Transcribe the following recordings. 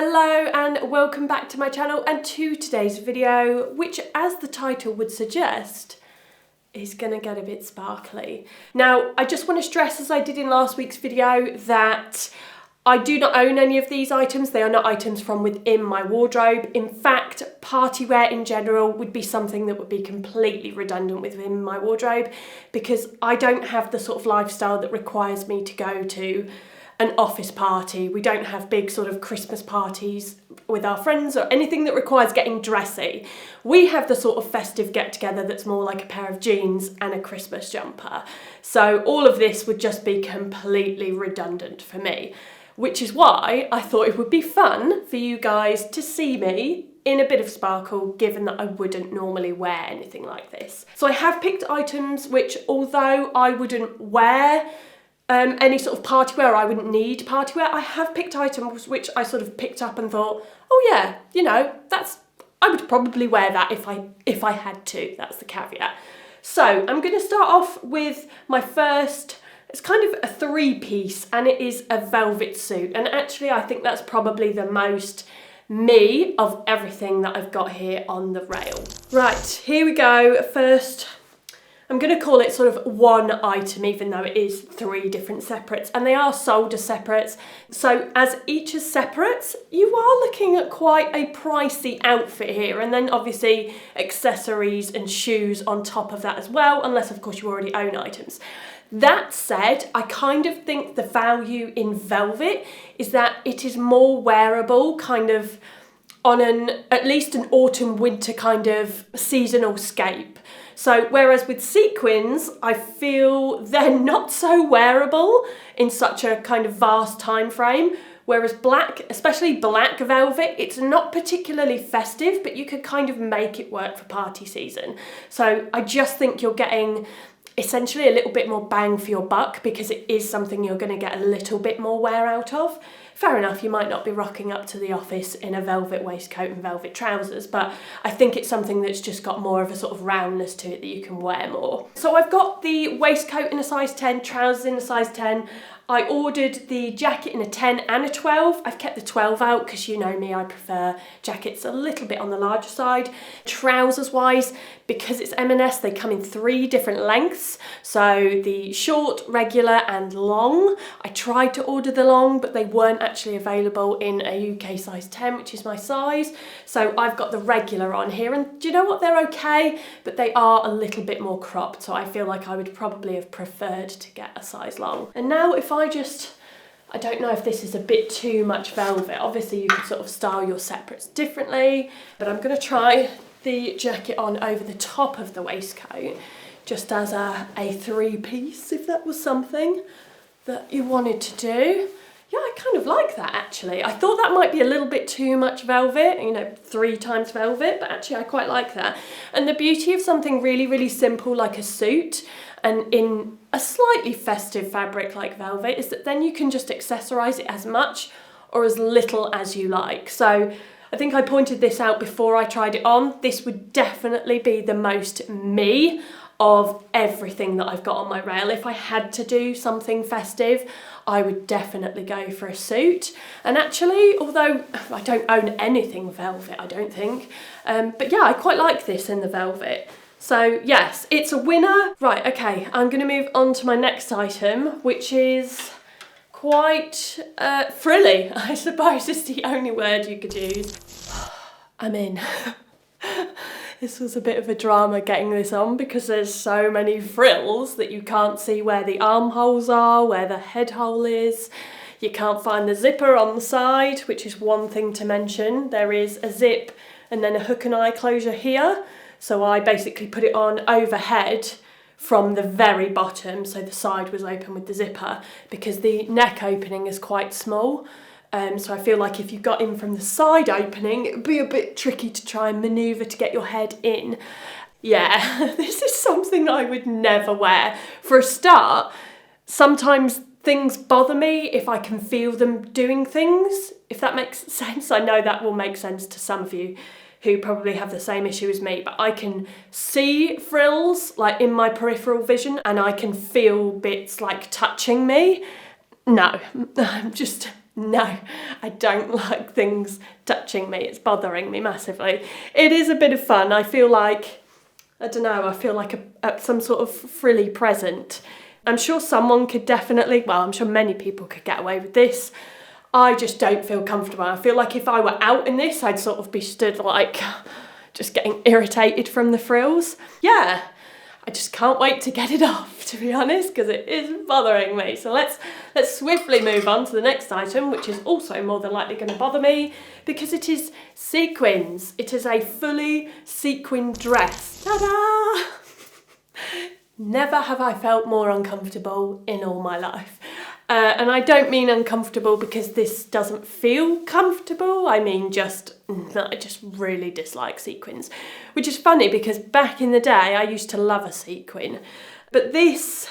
Hello and welcome back to my channel and to today's video, which as the title would suggest, is gonna get a bit sparkly. Now, I just want to stress, as I did in last week's video, that I do not own any of these items. They are not items from within my wardrobe. In fact, party wear in general would be something that would be completely redundant within my wardrobe because I don't have the sort of lifestyle that requires me to go to an office party. We don't have big sort of Christmas parties with our friends or anything that requires getting dressy. We have the sort of festive get together that's more like a pair of jeans and a Christmas jumper. So all of this would just be completely redundant for me, which is why I thought it would be fun for you guys to see me in a bit of sparkle, given that I wouldn't normally wear anything like this. So I have picked items which, although I wouldn't wear any sort of party wear, I wouldn't need party wear, I have picked items which I sort of picked up and thought, oh yeah, you know, I would probably wear that if I had to. That's the caveat. So I'm going to start off with my first. It's kind of a three-piece and it is a velvet suit, and actually I think that's probably the most me of everything that I've got here on the rail. Right, here we go. First, I'm going to call it sort of one item, even though it is three different separates, and they are sold as separates. So as each is separates, you are looking at quite a pricey outfit here, and then obviously accessories and shoes on top of that as well, unless of course you already own items. That said, I kind of think the value in velvet is that it is more wearable, kind of on at least an autumn winter kind of seasonal scape. So whereas with sequins, I feel they're not so wearable in such a kind of vast time frame. Whereas black, especially black velvet, it's not particularly festive, but you could kind of make it work for party season. So I just think you're getting essentially a little bit more bang for your buck because it is something you're going to get a little bit more wear out of. Fair enough, you might not be rocking up to the office in a velvet waistcoat and velvet trousers, but I think it's something that's just got more of a sort of roundness to it that you can wear more. So I've got the waistcoat in a size 10, trousers in a size 10. I ordered the jacket in a 10 and a 12. I've kept the 12 out because you know me, I prefer jackets a little bit on the larger side. Trousers wise, because it's M&S, they come in three different lengths. So the short, regular and long. I tried to order the long, but they weren't actually available in a UK size 10, which is my size. So I've got the regular on here, and do you know what? They're okay, but they are a little bit more cropped. So I feel like I would probably have preferred to get a size long. And now if I don't know if this is a bit too much velvet. Obviously you could sort of style your separates differently, but I'm gonna try the jacket on over the top of the waistcoat, just as a three-piece, if that was something that you wanted to do. Yeah, I kind of like that actually. I thought that might be a little bit too much velvet, you know, 3 times velvet, but actually I quite like that. And the beauty of something really, really simple like a suit and in a slightly festive fabric like velvet is that then you can just accessorize it as much or as little as you like. So I think I pointed this out before I tried it on. This would definitely be the most me of everything that I've got on my rail. If I had to do something festive, I would definitely go for a suit. And actually, although I don't own anything velvet, I don't think, but yeah, I quite like this in the velvet. So yes, it's a winner. Right, okay, I'm gonna move on to my next item, which is quite frilly, I suppose is the only word you could use. I'm in. This was a bit of a drama getting this on because there's so many frills that you can't see where the armholes are, where the head hole is. You can't find the zipper on the side, which is one thing to mention. There is a zip and then a hook and eye closure here. So I basically put it on overhead from the very bottom, so the side was open with the zipper, because the neck opening is quite small. So I feel like if you got in from the side opening, it would be a bit tricky to try and manoeuvre to get your head in. Yeah, this is something I would never wear. For a start, sometimes things bother me if I can feel them doing things, if that makes sense. I know that will make sense to some of you who probably have the same issue as me, but I can see frills like in my peripheral vision and I can feel bits like touching me. No, I'm just No, I don't like things touching me. It's bothering me massively. It is a bit of fun. I feel like, I don't know, I feel like some sort of frilly present. I'm sure someone could definitely, well, I'm sure many people could get away with this. I just don't feel comfortable. I feel like if I were out in this, I'd sort of be stood like just getting irritated from the frills. Yeah, I just can't wait to get it off, to be honest, because it is bothering me. So let's swiftly move on to the next item, which is also more than likely going to bother me because it is sequins. It is a fully sequin dress. Ta-da! Never have I felt more uncomfortable in all my life. And I don't mean uncomfortable because this doesn't feel comfortable. I mean I just really dislike sequins. Which is funny because back in the day I used to love a sequin. But this,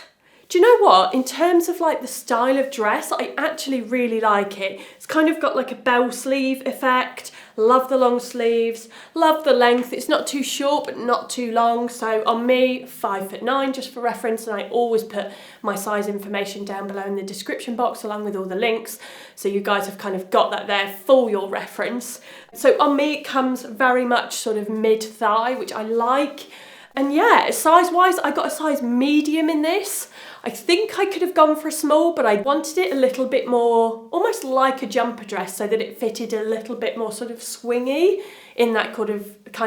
do you know what? In terms of like the style of dress, I actually really like it. It's kind of got like a bell sleeve effect. Love the long sleeves, love the length. It's not too short, but not too long. So on me, 5'9", just for reference, and I always put my size information down below in the description box along with all the links. So you guys have kind of got that there for your reference. So on me, it comes very much sort of mid-thigh, which I like. And yeah, size-wise, I got a size medium in this. I think I could have gone for a small, but I wanted it a little bit more, almost like a jumper dress, so that it fitted a little bit more sort of swingy in that kind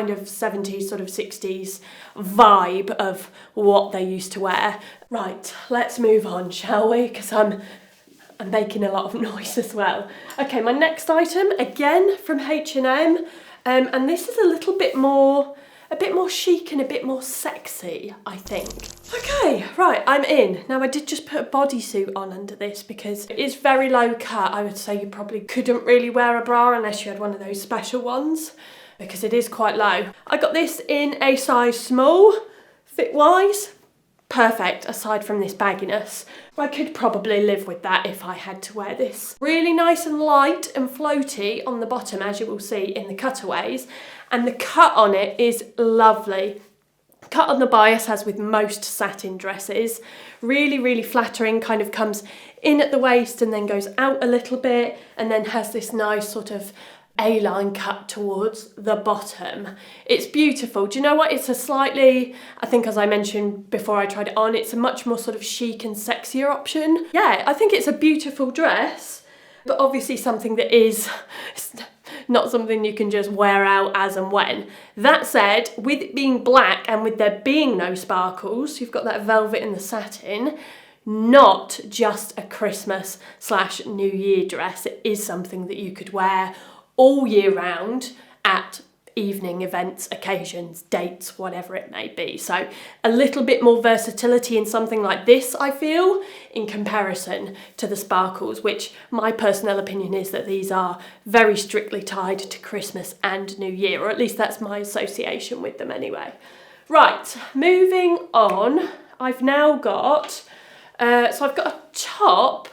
of 70s, sort of 60s vibe of what they used to wear. Right, let's move on, shall we? Because I'm making a lot of noise as well. Okay, my next item, again from H&M, and this is a little bit more chic and a bit more sexy, I think. Okay, right, I'm in. Now I did just put a bodysuit on under this because it is very low cut. I would say you probably couldn't really wear a bra unless you had one of those special ones because it is quite low. I got this in a size small, fit-wise. Perfect, aside from this bagginess. I could probably live with that if I had to wear this. Really nice and light and floaty on the bottom, as you will see in the cutaways. And the cut on it is lovely. Cut on the bias, as with most satin dresses. Really, really flattering, kind of comes in at the waist and then goes out a little bit and then has this nice sort of A-line cut towards the bottom. It's beautiful. Do you know what? It's a slightly, I think as I mentioned before I tried it on, it's a much more sort of chic and sexier option. Yeah, I think it's a beautiful dress, but obviously something that is not something you can just wear out as and when. That said, with it being black and with there being no sparkles, you've got that velvet and the satin, not just a Christmas/New Year dress. It is something that you could wear all year round at evening events, occasions, dates, whatever it may be. So a little bit more versatility in something like this, I feel, in comparison to the sparkles, which my personal opinion is that these are very strictly tied to Christmas and New Year, or at least that's my association with them anyway. Right, moving on, I've now got, so I've got a top,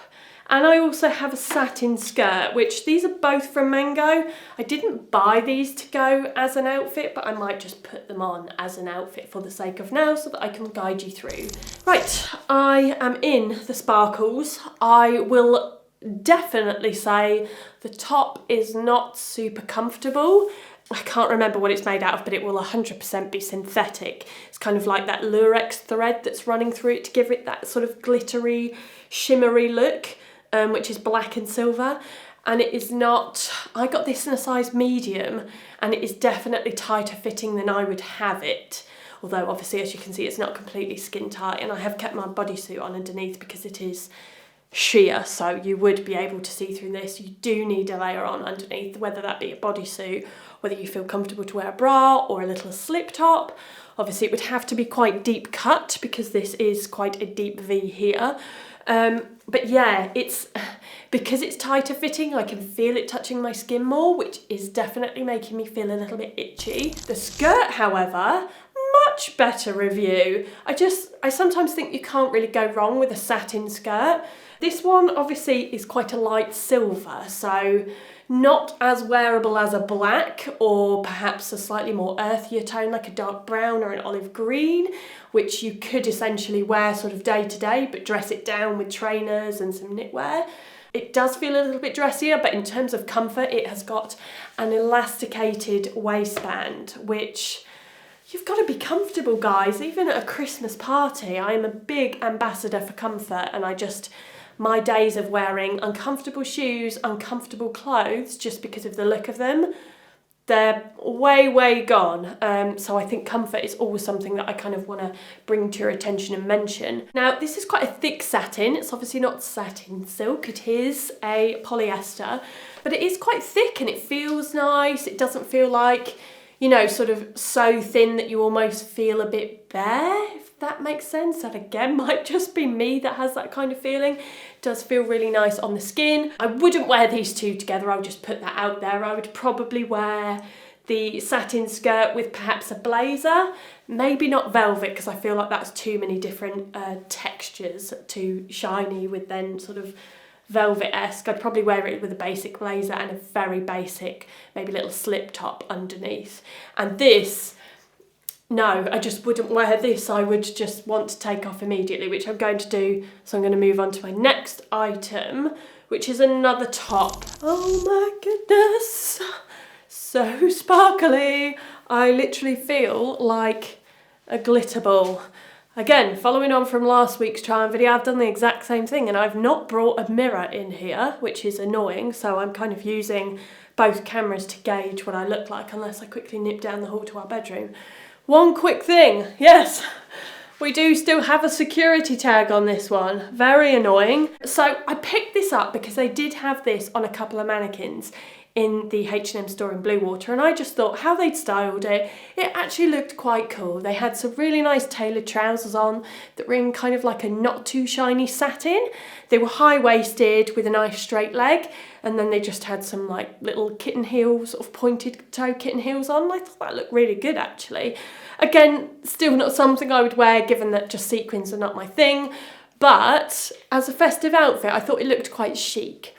and I also have a satin skirt, which these are both from Mango. I didn't buy these to go as an outfit, but I might just put them on as an outfit for the sake of now so that I can guide you through. Right, I am in the sparkles. I will definitely say the top is not super comfortable. I can't remember what it's made out of, but it will 100% be synthetic. It's kind of like that lurex thread that's running through it to give it that sort of glittery, shimmery look. Which is black and silver, and it is not, I got this in a size medium, and it is definitely tighter fitting than I would have it, although obviously as you can see it's not completely skin tight, and I have kept my bodysuit on underneath because it is sheer, so you would be able to see through this. You do need a layer on underneath, whether that be a bodysuit, whether you feel comfortable to wear a bra or a little slip top. Obviously it would have to be quite deep cut because this is quite a deep V here. But yeah, it's because it's tighter fitting, I can feel it touching my skin more, which is definitely making me feel a little bit itchy. The skirt, however, much better review. I sometimes think you can't really go wrong with a satin skirt. This one obviously is quite a light silver, so not as wearable as a black or perhaps a slightly more earthier tone like a dark brown or an olive green, which you could essentially wear sort of day to day but dress it down with trainers and some knitwear. It does feel a little bit dressier, but in terms of comfort, it has got an elasticated waistband, which you've got to be comfortable, guys. Even at a Christmas party, I am a big ambassador for comfort, and my days of wearing uncomfortable shoes, uncomfortable clothes, just because of the look of them, they're way, way gone. So I think comfort is always something that I kind of want to bring to your attention and mention. Now, this is quite a thick satin. It's obviously not satin silk. It is a polyester, but it is quite thick and it feels nice. It doesn't feel like, you know, sort of so thin that you almost feel a bit bare, if that makes sense. That again might just be me that has that kind of feeling. It does feel really nice on the skin. I wouldn't wear these two together, I'll just put that out there. I would probably wear the satin skirt with perhaps a blazer, maybe not velvet, because I feel like that's too many different textures, too shiny with then sort of velvet-esque. I'd probably wear it with a basic blazer and a very basic, maybe little slip top underneath. And this, no, I just wouldn't wear this. I would just want to take off immediately, which I'm going to do. So I'm going to move on to my next item, which is another top. Oh my goodness, so sparkly. I literally feel like a glitter ball. Again, following on from last week's try on video, I've done the exact same thing, and I've not brought a mirror in here, which is annoying. So I'm kind of using both cameras to gauge what I look like, unless I quickly nip down the hall to our bedroom. One quick thing, yes, we do still have a security tag on this one. Very annoying. So I picked this up because they did have this on a couple of mannequins in the H&M store in Bluewater, and I just thought how they'd styled it, it actually looked quite cool. They had some really nice tailored trousers on that were in kind of like a not too shiny satin. They were high-waisted with a nice straight leg, and then they just had some like little kitten heels, sort of pointed toe kitten heels on. I thought that looked really good actually. Again, still not something I would wear given that just sequins are not my thing, but as a festive outfit I thought it looked quite chic.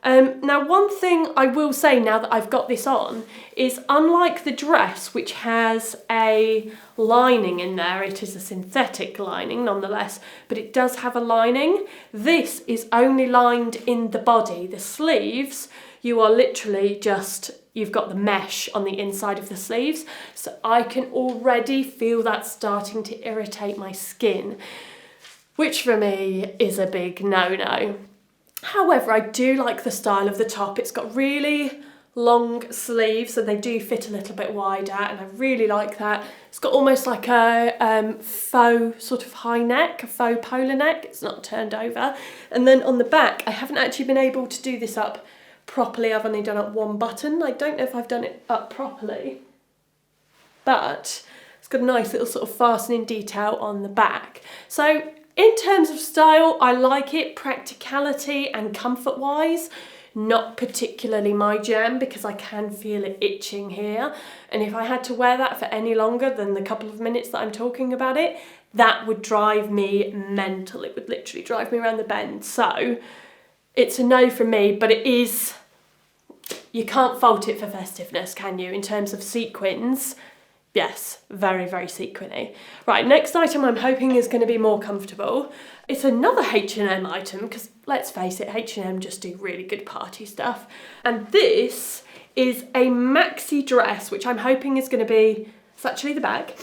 Now, one thing I will say now that I've got this on is, unlike the dress, which has a lining in there, it is a synthetic lining nonetheless, but it does have a lining. This is only lined in the body. The sleeves, you are literally just, you've got the mesh on the inside of the sleeves. So I can already feel that starting to irritate my skin, which for me is a big no-no. However, I do like the style of the top. It's got really long sleeves and they do fit a little bit wider, and I really like that. It's got almost like a faux sort of high neck, a faux polar neck. It's not turned over. And then on the back, I haven't actually been able to do this up properly. I've only done up one button. I don't know if I've done it up properly, but it's got a nice little sort of fastening detail on the back. So in terms of style, I like it. Practicality and comfort-wise, not particularly my jam, because I can feel it itching here. And if I had to wear that for any longer than the couple of minutes that I'm talking about it, that would drive me mental. It would literally drive me around the bend. So it's a no from me, but it is, you can't fault it for festiveness, can you? In terms of sequins, yes, very, very sequiny. Right, next item I'm hoping is going to be more comfortable. It's another H&M item, because let's face it, H&M just do really good party stuff. And this is a maxi dress, which I'm hoping is going to be, it's actually the bag.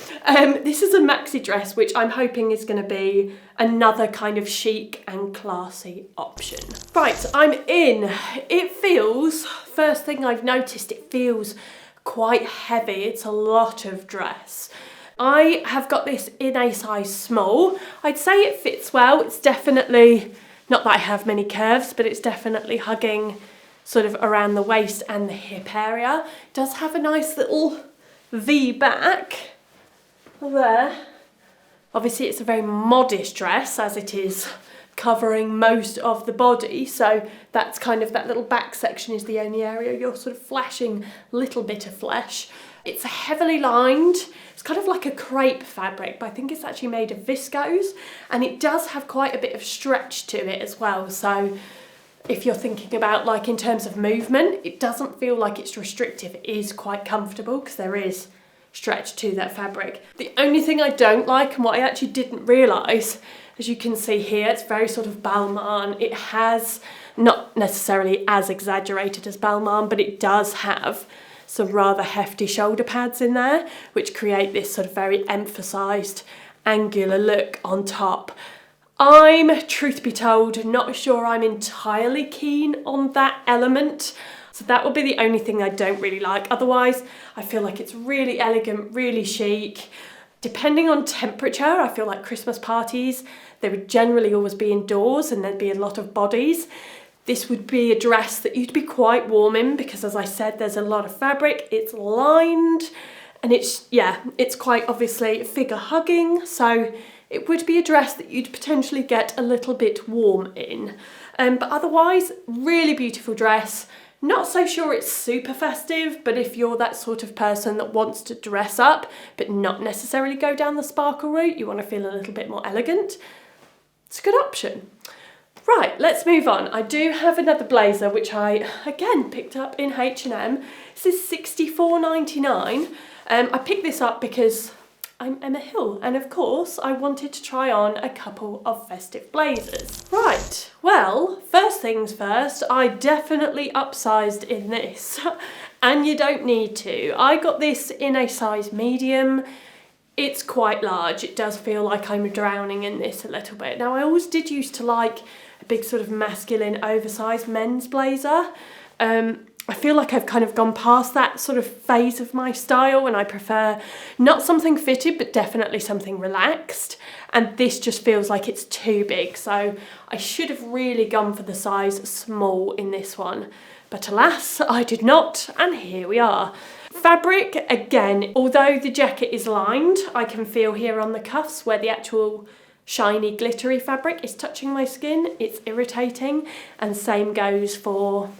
This is a maxi dress, which I'm hoping is going to be another kind of chic and classy option. Right, I'm in. It feels, first thing I've noticed, it feels quite heavy. It's a lot of dress. I have got this in a size small. I'd say it fits well. It's definitely, not that I have many curves, but it's definitely hugging sort of around the waist and the hip area. It does have a nice little V back there. Obviously it's a very modest dress as it is covering most of the body, so that's kind of, that little back section is the only area you're sort of flashing a little bit of flesh. It's heavily lined. It's kind of like a crepe fabric, but I think it's actually made of viscose, and it does have quite a bit of stretch to it as well. So if you're thinking about like in terms of movement, it doesn't feel like it's restrictive. It is quite comfortable because there is stretch to that fabric. The only thing I don't like, and what I actually didn't realise, as you can see here, it's very sort of Balmain. It has Not necessarily as exaggerated as Balmain, but it does have some rather hefty shoulder pads in there, which create this sort of very emphasised angular look on top. I'm, truth be told, not sure I'm entirely keen on that element. So that will be the only thing I don't really like. Otherwise, I feel like it's really elegant, really chic. Depending on temperature, I feel like Christmas parties, they would generally always be indoors and there'd be a lot of bodies. This would be a dress that you'd be quite warm in because, as I said, there's a lot of fabric, it's lined, and it's quite obviously figure hugging. So it would be a dress that you'd potentially get a little bit warm in. But otherwise, really beautiful dress. Not so sure it's super festive, but if you're that sort of person that wants to dress up, but not necessarily go down the sparkle route, you want to feel a little bit more elegant, it's a good option. Right, let's move on. I do have another blazer, which I, again, picked up in H&M. This is £64.99. I picked this up because I'm Emma Hill, and of course I wanted to try on a couple of festive blazers. Right, well, first things first, I definitely upsized in this, and you don't need to. I got this in a size medium. It's quite large. It does feel like I'm drowning in this a little bit. Now, I always did used to like a big sort of masculine oversized men's blazer. I feel like I've kind of gone past that sort of phase of my style, and I prefer not something fitted, but definitely something relaxed. And this just feels like it's too big. So I should have really gone for the size small in this one. But alas, I did not, and here we are. Fabric, again, although the jacket is lined, I can feel here on the cuffs where the actual shiny glittery fabric is touching my skin. It's irritating, and same goes for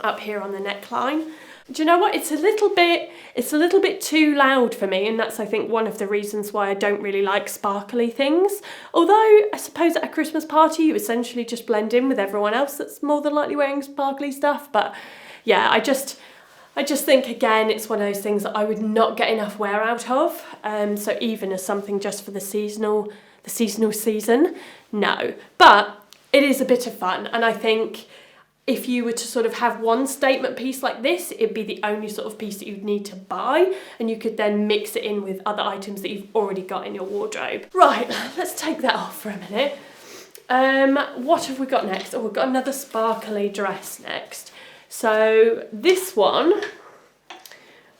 up here on the neckline. Do you know what? It's a little bit too loud for me, and that's, I think, one of the reasons why I don't really like sparkly things. Although I suppose at a Christmas party you essentially just blend in with everyone else that's more than likely wearing sparkly stuff. But yeah, I just think, again, it's one of those things that I would not get enough wear out of. So even as something just for the seasonal season, no. But it is a bit of fun, and I think if you were to sort of have one statement piece like this, it'd be the only sort of piece that you'd need to buy, and you could then mix it in with other items that you've already got in your wardrobe. Right, let's take that off for a minute. What have we got next? Oh, we've got another sparkly dress next. So this one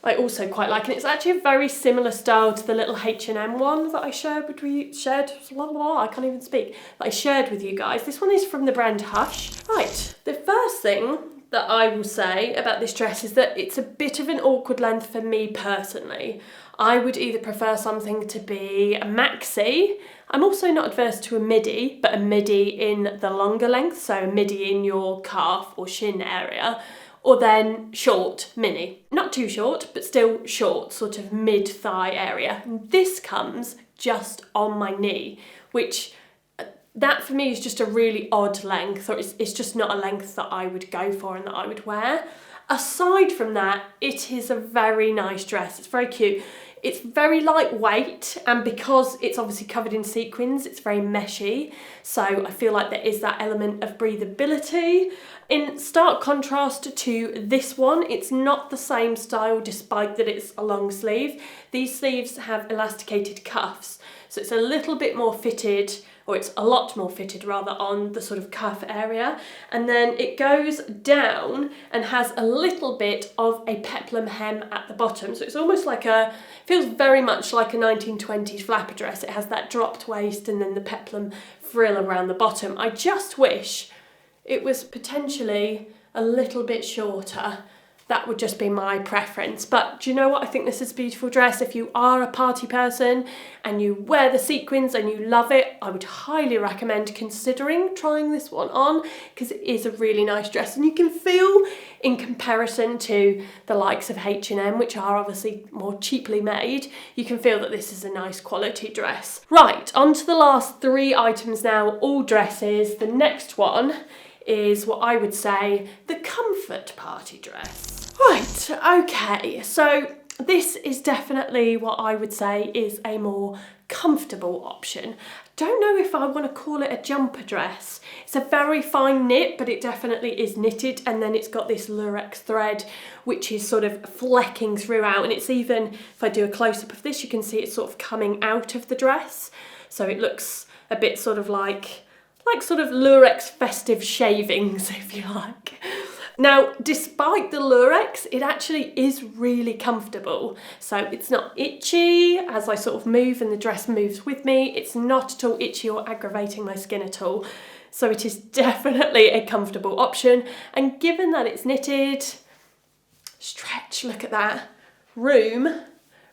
I also quite like, and it's actually a very similar style to the little H&M one that I shared with you, I can't even speak, that I shared with you guys. This one is from the brand Hush. Right, the first thing that I will say about this dress is that it's a bit of an awkward length for me personally. I would either prefer something to be a maxi. I'm also not adverse to a midi, but a midi in the longer length, so a midi in your calf or shin area, or then short mini. Not too short, but still short, sort of mid-thigh area. And this comes just on my knee, which that for me is just a really odd length, or it's just not a length that I would go for and that I would wear. Aside from that, it is a very nice dress. It's very cute. It's very lightweight, and because it's obviously covered in sequins, it's very meshy. So I feel like there is that element of breathability. In stark contrast to this one, it's not the same style despite that it's a long sleeve. These sleeves have elasticated cuffs, so it's a little bit more fitted, or it's a lot more fitted rather, on the sort of cuff area, and then it goes down and has a little bit of a peplum hem at the bottom, so it's almost like feels very much like a 1920s flapper dress. It has that dropped waist and then the peplum frill around the bottom. I just wish it was potentially a little bit shorter. That would just be my preference. But do you know what? I think this is a beautiful dress. If you are a party person and you wear the sequins and you love it, I would highly recommend considering trying this one on, because it is a really nice dress, and you can feel, in comparison to the likes of H&M, which are obviously more cheaply made, you can feel that this is a nice quality dress. Right, on to the last three items now, all dresses. The next one is what I would say the comfort party dress. Right, okay, so this is definitely what I would say is a more comfortable option. Don't know if I want to call it a jumper dress. It's a very fine knit, but it definitely is knitted, and then it's got this lurex thread which is sort of flecking throughout, and it's even, if I do a close-up of this, you can see it's sort of coming out of the dress, so it looks a bit sort of like sort of lurex festive shavings, if you like. Now, despite the lurex, it actually is really comfortable. So it's not itchy as I sort of move and the dress moves with me. It's not at all itchy or aggravating my skin at all. So it is definitely a comfortable option. And given that it's knitted, stretch, look at that. Room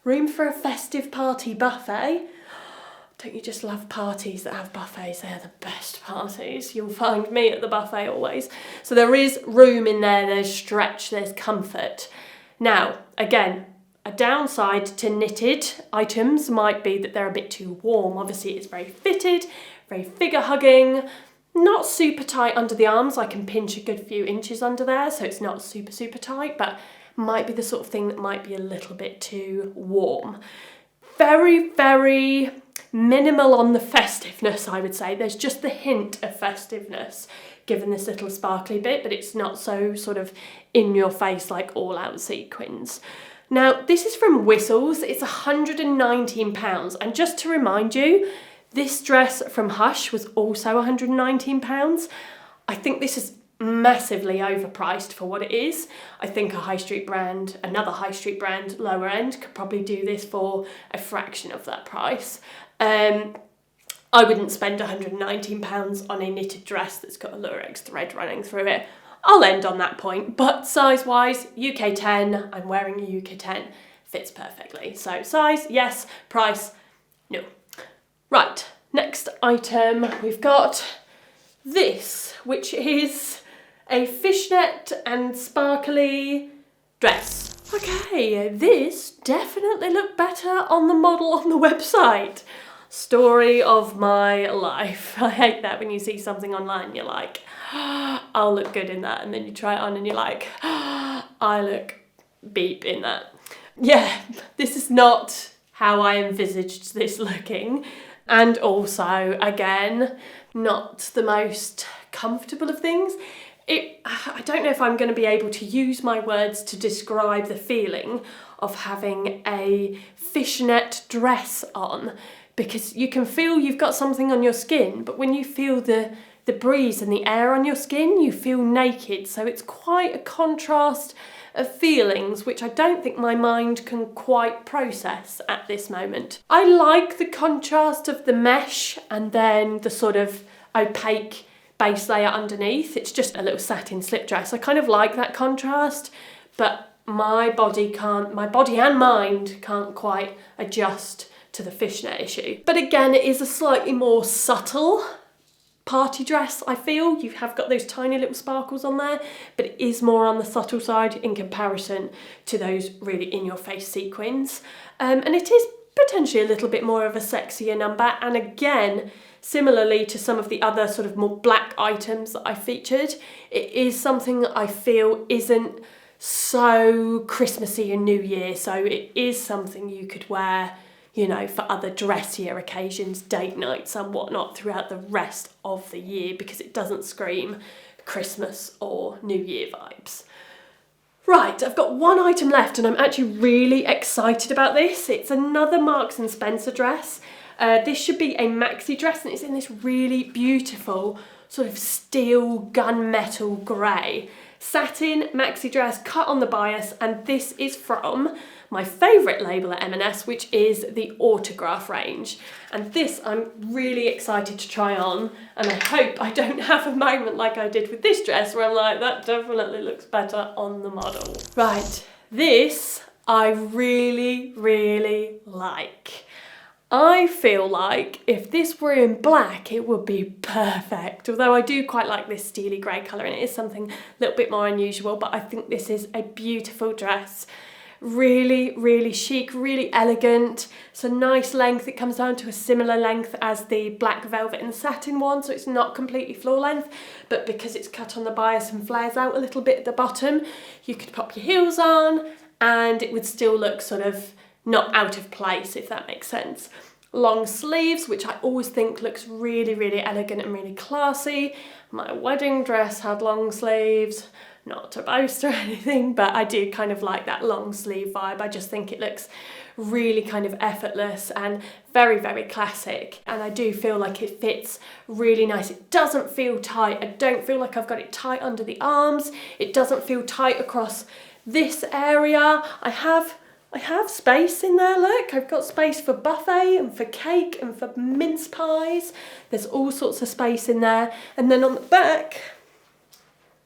for a festive party buffet. Don't you just love parties that have buffets? They're the best parties. You'll find me at the buffet always. So there is room in there, there's stretch, there's comfort. Now, again, a downside to knitted items might be that they're a bit too warm. Obviously it's very fitted, very figure hugging, not super tight under the arms. I can pinch a good few inches under there, so it's not super, super tight, but might be the sort of thing that might be a little bit too warm. Very, very minimal on the festiveness, I would say. There's just the hint of festiveness given this little sparkly bit, but it's not so sort of in your face like all out sequins. Now, this is from Whistles. It's £119. And just to remind you, this dress from Hush was also £119. I think this is massively overpriced for what it is. I think a high street brand, another high street brand, lower end, could probably do this for a fraction of that price. I wouldn't spend £119 on a knitted dress that's got a lurex thread running through it. I'll end on that point, but size-wise, UK 10, I'm wearing a UK 10, fits perfectly. So size, yes, price, no. Right, next item, we've got this, which is a fishnet and sparkly dress. Okay, this definitely looked better on the model on the website. Story of my life. I hate that when you see something online, you're like, I'll look good in that, and then you try it on and you're like, I look beep in that. Yeah, this is not how I envisaged this looking, and also, again, not the most comfortable of things. I don't know if I'm going to be able to use my words to describe the feeling of having a fishnet dress on, because you can feel you've got something on your skin, but when you feel the breeze and the air on your skin, you feel naked. So it's quite a contrast of feelings, which I don't think my mind can quite process at this moment. I like the contrast of the mesh and then the sort of opaque base layer underneath. It's just a little satin slip dress. I kind of like that contrast, but my body and mind can't quite adjust to the fishnet issue. But again, it is a slightly more subtle party dress, I feel. You have got those tiny little sparkles on there, but it is more on the subtle side in comparison to those really in-your-face sequins. And it is potentially a little bit more of a sexier number, and again, similarly to some of the other sort of more black items that I featured, it is something that I feel isn't so Christmassy and New Year, so it is something you could wear, you know, for other dressier occasions, date nights and whatnot throughout the rest of the year, because it doesn't scream Christmas or New Year vibes. Right, I've got one item left and I'm actually really excited about this. It's another Marks & Spencer dress. This should be a maxi dress, and it's in this really beautiful sort of steel gunmetal grey. Satin maxi dress cut on the bias, and this is from my favourite label at M&S, which is the Autograph range. And this I'm really excited to try on, and I hope I don't have a moment like I did with this dress where I'm like, that definitely looks better on the model. Right, this I really, really like. I feel like if this were in black, it would be perfect. Although I do quite like this steely grey colour, and it is something a little bit more unusual, but I think this is a beautiful dress. Really, really chic, really elegant. It's a nice length. It comes down to a similar length as the black velvet and satin one, so it's not completely floor length, but because it's cut on the bias and flares out a little bit at the bottom, you could pop your heels on and it would still look sort of not out of place, if that makes sense. long sleeves, which I always think looks really, really elegant and really classy. My wedding dress had long sleeves, not to boast or anything, but I do kind of like that long sleeve vibe. I just think it looks really kind of effortless and very, very classic. And I do feel like it fits really nice. It doesn't feel tight. I don't feel like I've got it tight under the arms. It doesn't feel tight across this area. I have space in there, look. I've got space for buffet and for cake and for mince pies. There's all sorts of space in there. And then on the back,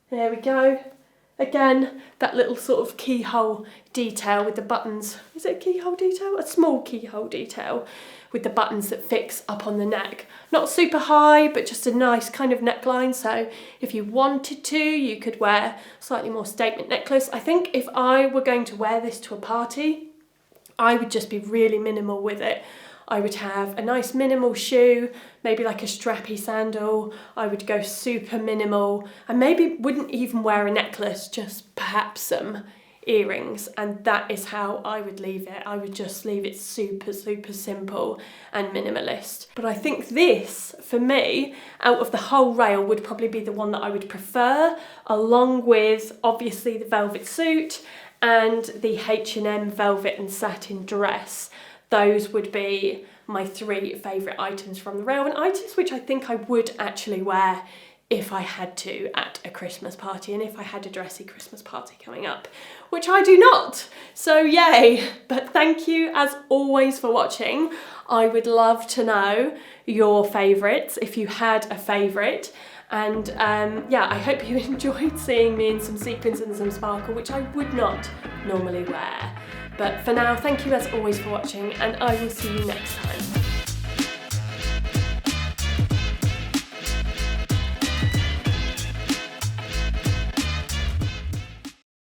there we go. Again, that little sort of keyhole detail with the buttons. Is it a keyhole detail? A small keyhole detail with the buttons that fix up on the neck. Not super high, but just a nice kind of neckline. So if you wanted to, you could wear slightly more statement necklace. I think if I were going to wear this to a party, I would just be really minimal with it. I would have a nice minimal shoe, maybe like a strappy sandal. I would go super minimal and maybe wouldn't even wear a necklace, just perhaps some earrings. And that is how I would leave it. I would just leave it super, super simple and minimalist. But I think this, for me, out of the whole rail, would probably be the one that I would prefer, along with obviously the velvet suit and the H&M velvet and satin dress. Those would be my three favourite items from the rail, and items which I think I would actually wear if I had to at a Christmas party and if I had a dressy Christmas party coming up, which I do not. So yay, but thank you as always for watching. I would love to know your favourites if you had a favourite. And yeah, I hope you enjoyed seeing me in some sequins and some sparkle, which I would not normally wear. But for now, thank you as always for watching, and I will see you next time.